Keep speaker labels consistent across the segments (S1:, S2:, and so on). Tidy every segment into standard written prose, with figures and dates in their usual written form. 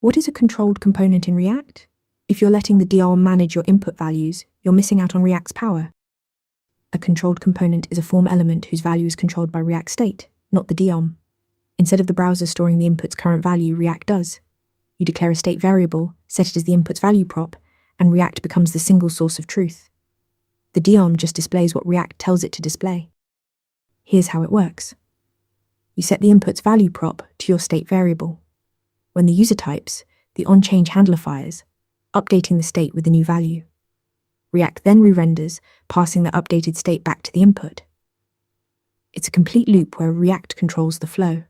S1: What is a controlled component in React? If you're letting the DOM manage your input values, you're missing out on React's power. A controlled component is a form element whose value is controlled by React state, not the DOM. Instead of the browser storing the input's current value, React does. You declare a state variable, set it as the input's value prop, and React becomes the single source of truth. The DOM just displays what React tells it to display. Here's how it works. You set the input's value prop to your state variable. When the user types, the onChange handler fires, updating the state with the new value. React then re-renders, passing the updated state back to the input. It's a complete loop where React controls the flow.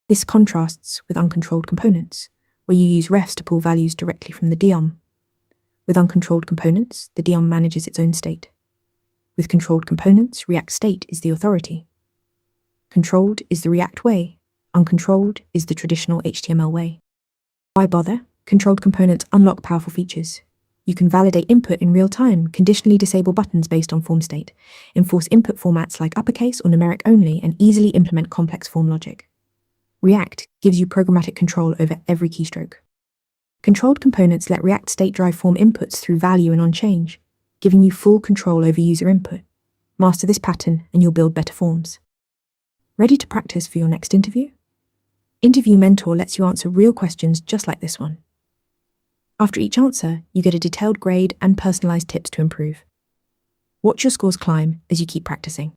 S1: This contrasts with uncontrolled components, where you use refs to pull values directly from the DOM. With uncontrolled components, the DOM manages its own state. With controlled components, React state is the authority. Controlled is the React way, uncontrolled is the traditional HTML way. Why bother? Controlled components unlock powerful features. You can validate input in real time, conditionally disable buttons based on form state, enforce input formats like uppercase or numeric only, and easily implement complex form logic. React gives you programmatic control over every keystroke. Controlled components let React state drive form inputs through value and onChange, giving you full control over user input. Master this pattern and you'll build better forms. Ready to practice for your next interview? Interview Mentor lets you answer real questions just like this one. After each answer, you get a detailed grade and personalized tips to improve. Watch your scores climb as you keep practicing.